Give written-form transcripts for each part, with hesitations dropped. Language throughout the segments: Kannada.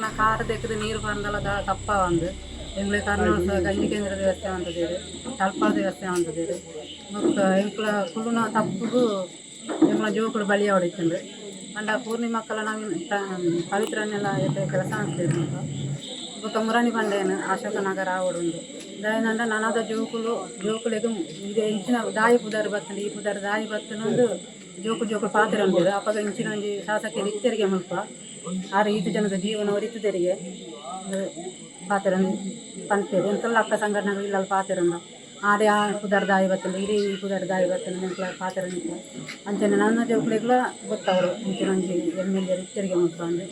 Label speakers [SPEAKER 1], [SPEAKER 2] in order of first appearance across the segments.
[SPEAKER 1] ಕಾರಣ ಕಾರ್ ತೆಗೆದು ನೀರು ಬಂದಲ್ಲ ತಪ್ಪ ಒಂದು ಎಂಗ್ಲೆ ಕರ್ನಾಟಕ ಗಂಜಿ ಕೇಂದ್ರ ವ್ಯವಸ್ಥೆ ಅಂತದಿರು ತಲ್ಪಾದ ವ್ಯವಸ್ಥೆ ಅಂತದಿರು ಮತ್ತು ಎಂಕ್ಲ ಕುಲುನ ತಪ್ಪು ಎಂಕ್ಲ ಜೋಕುಲು ಬಲಿಯ ಹೊಡಿತಂದು ಅಂಡ ಪೂರ್ಣಿ ಮಕ್ಕಳ ನಾವು ಪವಿತ್ರನೆಲ್ಲ ಕೆಲಸ ಅಂತಿದ್ರು ಬೊಕ್ಕ ಮುರಾಣಿ ಬಂಡೇನು ಅಶೋಕ ನಗರ ಆವಡುಂಡು ದಾಯನಂಡ ನನದ ಜೋಕುಲೆಗೂ ಇದೆ ಇಂಚಿನ ದಾಯಿ ಪುದರ್ ಬತ್ತಂಡು ಈ ಪುದರ್ ದಾಯಿ ಬತ್ತನೊಂದು ಜೋಕುಲು ಪಾತ್ರ ಉಂಟಿದೆ ಅಪ್ಪಾಗ ಇಂಚಿನ ಒಂಜಿ ಶಾಸಕರು ಇತ್ತೆರಿಗೆ ಮುಲ್ಪ ಆರು ಈತು ಜನದ ಜೀವನ ಒರಿತು ತೆರಿಗೆ ಪಾತ್ರ ಪಂಪೇರು ಎಂತೆಲ್ಲ ಅಕ್ಕ ಸಂಘಟನೆಗಳು ಇಲ್ಲಲ್ಲಿ ಪಾತಿರಂದ ಆರೆ ಆ ಪುದರ್ ದಾಯಿ ಬತ್ತಂಡು ಇಡೀ ಈ ಪುದರ್ ದಾಯಿ ಬತ್ತಂಡು ನೆಂಕ್ಲ ಪಾತ್ರ ನಿಂತ ಅಂಚನೆ ನನ್ನ ಜೋಕುಲೆಗ್ಲ ಗೊತ್ತವರು ಇಂಚಿನ ಒಂಜಿ ಎಮ್ಮೆಲ್ಯರು ಇತ್ತೆರಿಗೆ ಮುಲ್ಪ ಅಂದ್ರೆ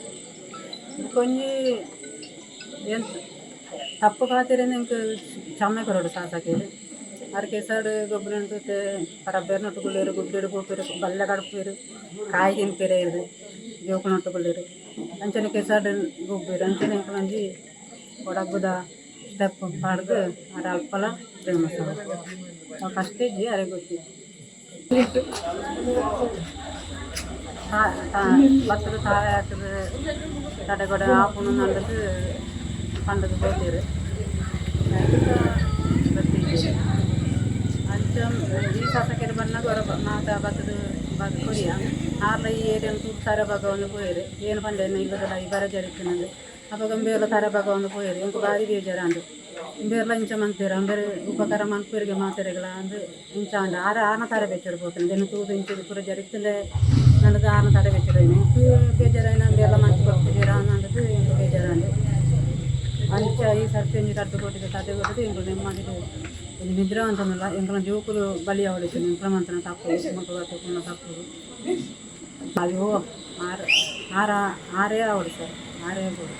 [SPEAKER 1] ಕೊಂಜಿ ಎಂತ ತಪ್ಪು ಪಾತಿರಿಂದ ಎಂಕ್ ಚಮ್ಮೆ ಕೊರೋಡು ಶಾಸಕರು ಅದಕ್ಕೆ ಸೈಡ್ ಗೊಬ್ಬರ ಉಂಟು ಪರಬ್ಬೇರು ನೊಟ್ಟುಕೊಳ್ಳಿರು ಗುಡ್ಡೆಡು ಪೋಪಿರು ಬಲ್ಲೆ ಕಡುಪಿರು ಕಾಯಿ ತಿನ್ಪಿರ ಇರು ಜೋಕು ನೊಟ್ಟುಕೊಳ್ಳಿರು ಅಂಚನೆ ಕೆಸಡ್ ಗೊಬ್ಬರು ಅಂಚನೆ ಒಂಜಿ ಒಡಗುದ ಸ್ಟೆಪ್ ಪಾಡ್ದು ಅರೆ ಅಲ್ಪಲ ಫೇಮಸ್ ಫಸ್ಟ್ ಇಜ್ಜಿ ಅರೆ ಗೊತ್ತಿ ಭತ್ತದ ತಾಳೆ ಹಾಕಿದ್ರೆ ತಡೆಗೊಡೆ ಹಾಕೊಂಡು ನಂದದು ಪಂಡದು ಹೋಗಿರು ಅಂಚ ಈ ಶಾಸಕರು ಬಂದಾಗ ಹೊರ ಮಾತ ಭತ್ತದ ಕೊಡಿಯ ಆರ್ಲ ಈ ಏರಿಯಾ ತೂರು ತರ ಭಾಗ ಒಂದು ಪೋಯಿರು ಏನು ಪಂಡೇನು ಇಲ್ಲದಲ್ಲ ಈ ಬರ ಜರಿತಿನಂದು ಅಪ್ಪ ಗಂಬೇರ್ಲ ತರ ಭಾಗ ಒಂದು ಪೋಯಿರು ಎಂಕು ಭಾರಿ ಬೇಜಾರ ಅಂದು ಬೇರ್ಲ ಇಂಚ ಮಂತೀರ ಅಂಬೇರೆ ಉಪಕಾರ ಮನ್ಪೂರಿಗೆ ಮಾತೆರೆಗಳ ಅಂದು ಇಂಚ ಅಂದ ಆರನ ತರ ಬೆಚ್ಚರು ಹೋಗ್ತಾನೆ ದೆನ್ನು ತೂದು ಇಂಚದು ಪೂರ ಜರಿತಿಂದೆ ನನ್ನದು ಆರನ ತರ ಬೆಚ್ಚರು ಎಂಕು ಬೇಜಾರ ಬೇರ್ಲ ಮಂಚು ಕೊಡ್ತಿದ್ದೀರ ಅನ್ನೋದು ಎಂಕು ಬೇಜಾರ ಅಂದು ಅಂಚ ಈ ಸರ್ಪಂಚ್ ಕಟ್ಟು ಕೊಟ್ಟಿದ್ದು ಕತೆ ಕೊಟ್ಟಿದ್ದು ಎಂಕು ನೆಮ್ಮದಿದು ಇಲ್ಲಿ ನಿದ್ರೆ ಅಂತಂದಿಲ್ಲ ಎಂಕಲ ಜೋಕುಲು ಬಲಿಯ ಹೊಡಿತು ಎಂಕ್ಲಮಂತನ ತಪ್ಪು ಮಕ್ಕಳು ತಪ್ಪುನ ತಪ್ಪು ಅಯ್ಯೋ ಆರೇ ಆವಡು ಸರ್ ಆರೇ ಕೊಡು